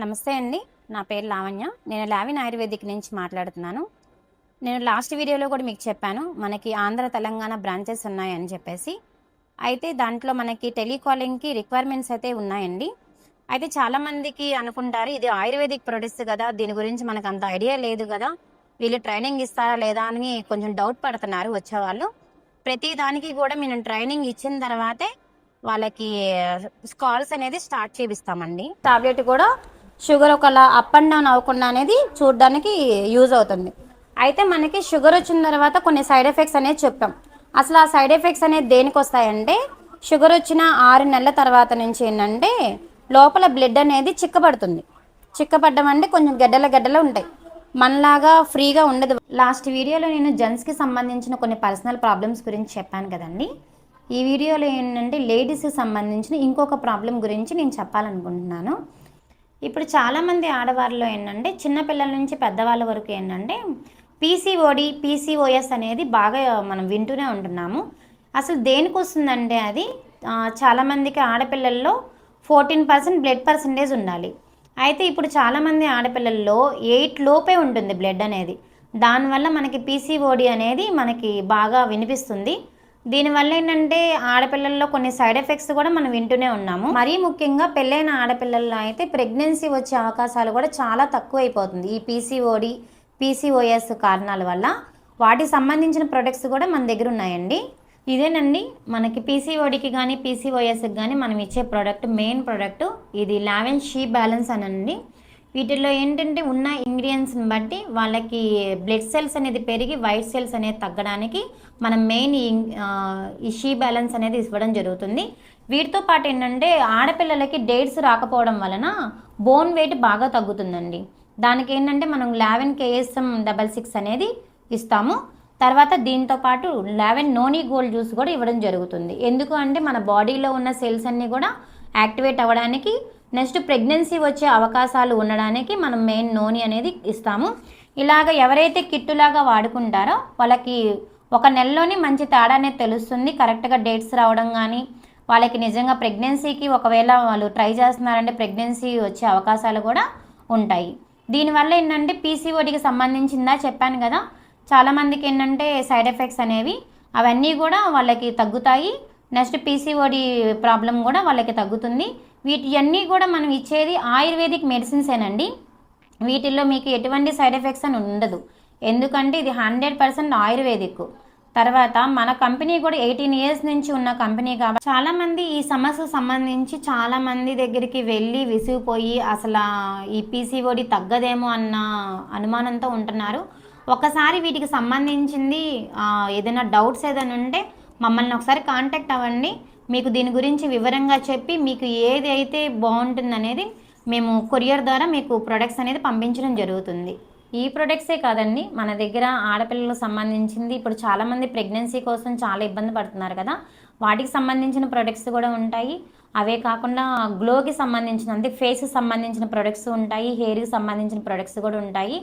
నమస్తే అండి. నా పేరు లావణ్య. నేను లావిన్ ఆయుర్వేదిక్ నుంచి మాట్లాడుతున్నాను. నేను లాస్ట్ వీడియోలో కూడా మీకు చెప్పాను. మనకి ఆంధ్ర, తెలంగాణ బ్రాంచెస్ ఉన్నాయని చెప్పేసి. అయితే దాంట్లో మనకి టెలికాలింగ్‌కి రిక్వైర్మెంట్స్ అయితే ఉన్నాయండి. అయితే చాలామందికి అనుకుంటారు ఇది ఆయుర్వేదిక్ ప్రొడక్ట్స్ కదా! దీని గురించి మనకు అంత ఐడియా లేదు కదా! వీళ్ళు ట్రైనింగ్ ఇస్తారా లేదా అని కొంచెం డౌట్ పడుతున్నారు వచ్చేవాళ్ళు. ప్రతి దానికి కూడా మేము ట్రైనింగ్ ఇచ్చిన తర్వాతే వాళ్ళకి కాల్స్ అనేది స్టార్ట్ చేపిస్తామండి. టాబ్లెట్ కూడా షుగర్ ఒకలా అప్ అండ్ డౌన్ అవ్వకుండా అనేది చూడడానికి యూజ్ అవుతుంది. అయితే మనకి షుగర్ వచ్చిన తర్వాత కొన్ని సైడ్ ఎఫెక్ట్స్ అనేది చెప్పాం. అసలు ఆ సైడ్ ఎఫెక్ట్స్ అనేది దేనికి వస్తాయంటే షుగర్ వచ్చిన 6 నెలల తర్వాత నుంచి ఏంటంటే లోపల బ్లడ్ అనేది చిక్కబడుతుంది. చిక్కబడ్డం అంటే కొంచెం గడ్డలు ఉంటాయి. మనలాగా ఫ్రీగా ఉండదు. లాస్ట్ వీడియోలో నేను జెంట్స్కి సంబంధించిన కొన్ని పర్సనల్ ప్రాబ్లమ్స్ గురించి చెప్పాను కదండి. ఈ వీడియోలో ఏంటంటే లేడీస్కి సంబంధించిన ఇంకొక ప్రాబ్లం గురించి నేను చెప్పాలనుకుంటున్నాను. ఇప్పుడు చాలామంది ఆడవారిలో ఏంటంటే చిన్నపిల్లల నుంచి పెద్దవాళ్ళ వరకు ఏంటంటే పీసీఓఎస్ అనేది బాగా మనం వింటూనే ఉంటున్నాము. అసలు దేనికి వస్తుందంటే అది చాలామందికి ఆడపిల్లల్లో 14% బ్లడ్ పర్సంటేజ్ ఉండాలి. అయితే ఇప్పుడు చాలామంది ఆడపిల్లల్లో 8 లోపే ఉంటుంది బ్లడ్ అనేది. దానివల్ల మనకి పీసీఓడి అనేది మనకి బాగా వినిపిస్తుంది. దీనివల్ల ఏంటంటే ఆడపిల్లల్లో కొన్ని సైడ్ ఎఫెక్ట్స్ కూడా మనం వింటూనే ఉన్నాము. మరీ ముఖ్యంగా పెళ్ళైన ఆడపిల్లల్లో అయితే ప్రెగ్నెన్సీ వచ్చే అవకాశాలు కూడా చాలా తక్కువైపోతుంది ఈ పీసీఓఎస్ కారణాల వల్ల. వాటికి సంబంధించిన ప్రొడక్ట్స్ కూడా మన దగ్గర ఉన్నాయండి. ఇదేనండి మనకి పీసీఓడికి కానీ పీసీఓఎస్కి కానీ మనం ఇచ్చే ప్రోడక్ట్, మెయిన్ ప్రోడక్ట్ ఇది లావెన్ షీ బ్యాలెన్స్ అనండి. వీటిల్లో ఏంటంటే ఉన్న ఇంగ్రీడియంట్స్ని బట్టి వాళ్ళకి బ్లడ్ సెల్స్ అనేది పెరిగి వైట్ సెల్స్ అనేది తగ్గడానికి మనం మెయిన్ ఈ షీ బ్యాలెన్స్ అనేది ఇవ్వడం జరుగుతుంది. వీటితో పాటు ఏంటంటే ఆడపిల్లలకి డేట్స్ రాకపోవడం వలన బోన్ వెయిట్ బాగా తగ్గుతుందండి. దానికి ఏంటంటే మనం లావెన్ KSM 66 అనేది ఇస్తాము. తర్వాత దీంతో పాటు లావెన్ నోనీ గోల్డ్ జ్యూస్ కూడా ఇవ్వడం జరుగుతుంది. ఎందుకు అంటే మన బాడీలో ఉన్న సెల్స్ అన్నీ కూడా యాక్టివేట్ అవ్వడానికి, నెక్స్ట్ ప్రెగ్నెన్సీ వచ్చే అవకాశాలు ఉండడానికి మనం మెయిన్ నోని అనేది ఇస్తాము. ఇలాగ ఎవరైతే కిట్టులాగా వాడుకుంటారో వాళ్ళకి ఒక నెలలోనే మంచి తేడా అనేది తెలుస్తుంది. కరెక్ట్గా డేట్స్ రావడం కానీ, వాళ్ళకి నిజంగా ప్రెగ్నెన్సీకి ఒకవేళ వాళ్ళు ట్రై చేస్తున్నారంటే ప్రెగ్నెన్సీ వచ్చే అవకాశాలు కూడా ఉంటాయి. దీనివల్ల ఏంటంటే పీసీఓడికి సంబంధించిందా చెప్పాను కదా, చాలామందికి ఏంటంటే సైడ్ ఎఫెక్ట్స్ అనేవి అవన్నీ కూడా వాళ్ళకి తగ్గుతాయి. నెక్స్ట్ పీసీఓడి ప్రాబ్లం కూడా వాళ్ళకి తగ్గుతుంది. వీటివన్నీ కూడా మనం ఇచ్చేది ఆయుర్వేదిక్ మెడిసిన్సేనండి. వీటిల్లో మీకు ఎటువంటి సైడ్ ఎఫెక్ట్స్ అని ఉండదు. ఎందుకంటే ఇది 100% ఆయుర్వేదిక్. తర్వాత మన కంపెనీ కూడా 18 ఇయర్స్ నుంచి ఉన్న కంపెనీ కాబట్టి చాలామంది ఈ సమస్యకు సంబంధించి చాలామంది దగ్గరికి వెళ్ళి విసిగిపోయి అసలు ఈ పీసీఓడి తగ్గదేమో అన్న అనుమానంతో ఉంటున్నారు. ఒకసారి వీటికి సంబంధించింది ఏదైనా డౌట్స్ ఏదైనా ఉంటే మమ్మల్ని ఒకసారి కాంటాక్ట్ అవ్వండి. మీకు దీని గురించి వివరంగా చెప్పి మీకు ఏది అయితే బాగుంటుందనేది మేము కొరియర్ ద్వారా మీకు ప్రొడక్ట్స్ అనేది పంపించడం జరుగుతుంది. ఈ ప్రొడక్ట్సే కాదండి, మన దగ్గర ఆడపిల్లలకు సంబంధించింది ఇప్పుడు చాలామంది ప్రెగ్నెన్సీ కోసం చాలా ఇబ్బంది పడుతున్నారు కదా, వాటికి సంబంధించిన ప్రొడక్ట్స్ కూడా ఉంటాయి. అవే కాకుండా గ్లోకి సంబంధించిన అంటే ఫేస్కి సంబంధించిన ప్రొడక్ట్స్ ఉంటాయి, హెయిర్కి సంబంధించిన ప్రొడక్ట్స్ కూడా ఉంటాయి.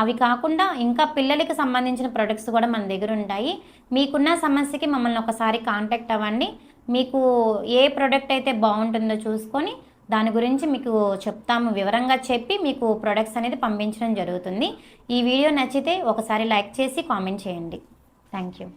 అవి కాకుండా ఇంకా పిల్లలకి సంబంధించిన ప్రొడక్ట్స్ కూడా మన దగ్గర ఉంటాయి. మీకున్న సమస్యకి మమ్మల్ని ఒకసారి కాంటాక్ట్ అవ్వండి. మీకు ఏ ప్రోడక్ట్ అయితే బాగుంటుందో చూసుకొని దాని గురించి మీకు చెప్తాము, వివరంగా చెప్పి మీకు ప్రొడక్ట్స్ అనేది పంపించడం జరుగుతుంది. ఈ వీడియో నచ్చితే ఒకసారి లైక్ చేసి కామెంట్ చేయండి. Thank you.